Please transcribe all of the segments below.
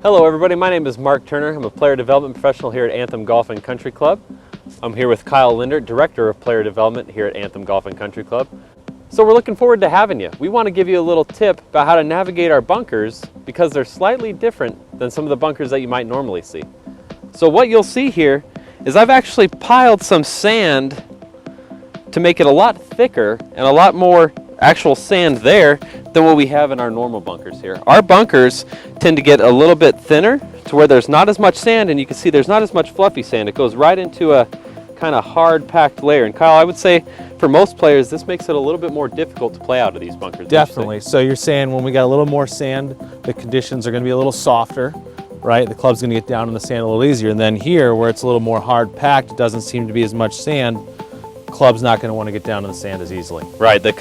Hello everybody, my name is Mark Turner. I'm a player development professional here at Anthem Golf Country Club. I'm here with Kyle Linder, Director of Player Development here at Anthem Golf Country Club. So we're looking forward to having you. We want to give you a little tip about how to navigate our bunkers because they're slightly different than some of the bunkers that you might normally see. So what you'll see here is I've actually piled some sand to make it a lot thicker and a lot more actual sand there than what we have in our normal bunkers here. Our bunkers tend to get a little bit thinner to where there's not as much sand, and you can see there's not as much fluffy sand. It goes right into a kind of hard packed layer. And Kyle, I would say for most players this makes it a little bit more difficult to play out of these bunkers. Definitely. So you're saying when we got a little more sand, the conditions are going to be a little softer, right? The club's going to get down in the sand a little easier. And then here where it's a little more hard packed, it doesn't seem to be as much sand, club's not going to want to get down in the sand as easily. Right. The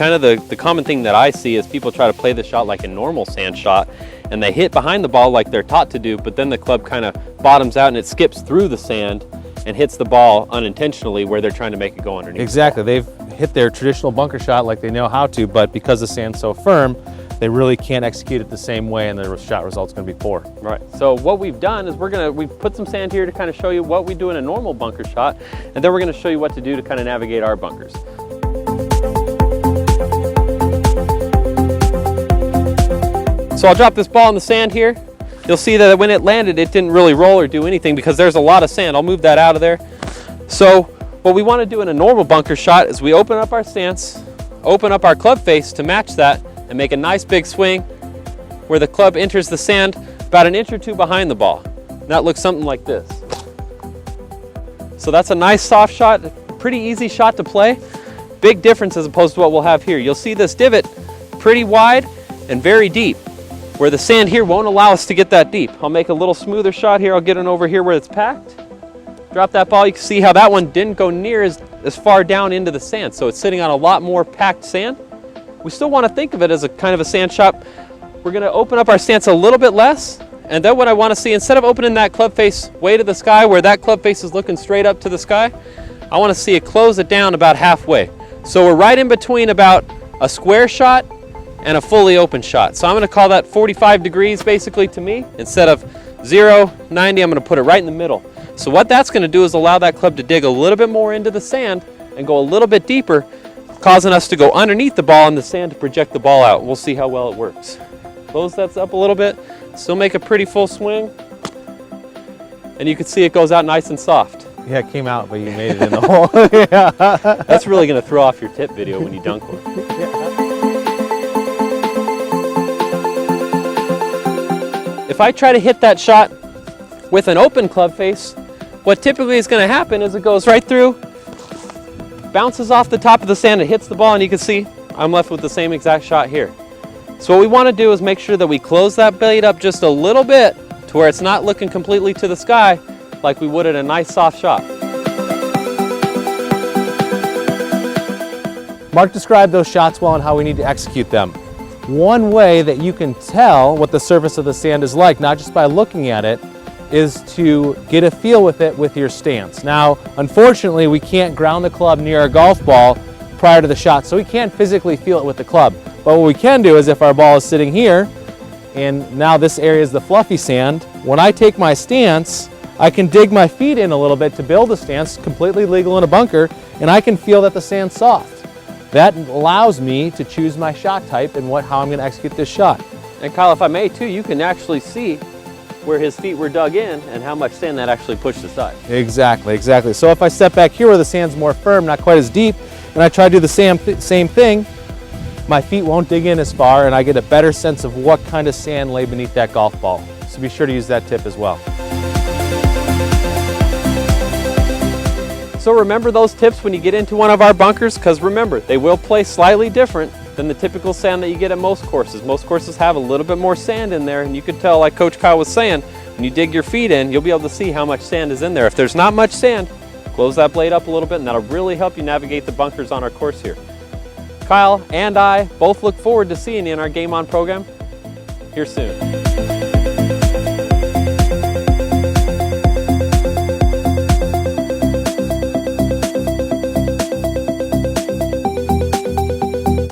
common thing that I see is people try to play the shot like a normal sand shot, and they hit behind the ball like they're taught to do, but then the club kind of bottoms out and it skips through the sand and hits the ball unintentionally where they're trying to make it go underneath. Exactly. They've hit their traditional bunker shot like they know how to, but because the sand's so firm, they really can't execute it the same way, and the shot result's going to be poor. Right. So what we've done is we've put some sand here to kind of show you what we do in a normal bunker shot, and then we're going to show you what to do to kind of navigate our bunkers. So I'll drop this ball in the sand here. You'll see that when it landed, it didn't really roll or do anything because there's a lot of sand. I'll move that out of there. So what we want to do in a normal bunker shot is we open up our stance, open up our club face to match that, and make a nice big swing where the club enters the sand about an inch or two behind the ball. And that looks something like this. So that's a nice soft shot, pretty easy shot to play. Big difference as opposed to what we'll have here. You'll see this divot pretty wide and very deep, where the sand here won't allow us to get that deep. I'll make a little smoother shot here. I'll get it over here where it's packed. Drop that ball. You can see how that one didn't go near as far down into the sand. So it's sitting on a lot more packed sand. We still want to think of it as a kind of a sand shot. We're going to open up our stance a little bit less, and then what I want to see, instead of opening that club face way to the sky where that club face is looking straight up to the sky, I want to see it close it down about halfway. So we're right in between about a square shot and a fully open shot. So I'm going to call that 45 degrees basically to me. Instead of 0, 90, I'm going to put it right in the middle. So what that's going to do is allow that club to dig a little bit more into the sand and go a little bit deeper, causing us to go underneath the ball and the sand to project the ball out. We'll see how well it works. Close that up a little bit, still make a pretty full swing, and you can see it goes out nice and soft. Yeah, it came out, but you made it in the hole. Yeah. That's really going to throw off your tip video when you dunk one. If I try to hit that shot with an open club face, what typically is going to happen is it goes right through, bounces off the top of the sand, and hits the ball, and you can see I'm left with the same exact shot here. So what we want to do is make sure that we close that blade up just a little bit to where it's not looking completely to the sky like we would in a nice soft shot. Mark described those shots well and how we need to execute them. One way that you can tell what the surface of the sand is like, not just by looking at it, is to get a feel with it with your stance. Now, unfortunately, we can't ground the club near a golf ball prior to the shot, so we can't physically feel it with the club. But what we can do is if our ball is sitting here, and now this area is the fluffy sand, when I take my stance, I can dig my feet in a little bit to build a stance, completely legal in a bunker, and I can feel that the sand's soft. That allows me to choose my shot type and how I'm going to execute this shot. And Kyle, if I may too, you can actually see where his feet were dug in and how much sand that actually pushed aside. Exactly, exactly. So if I step back here where the sand's more firm, not quite as deep, and I try to do the same thing, my feet won't dig in as far, and I get a better sense of what kind of sand lay beneath that golf ball. So be sure to use that tip as well. So remember those tips when you get into one of our bunkers, because remember, they will play slightly different than the typical sand that you get at most courses. Most courses have a little bit more sand in there, and you can tell, like Coach Kyle was saying, when you dig your feet in, you'll be able to see how much sand is in there. If there's not much sand, close that blade up a little bit, and that'll really help you navigate the bunkers on our course here. Kyle and I both look forward to seeing you in our Game On program here soon.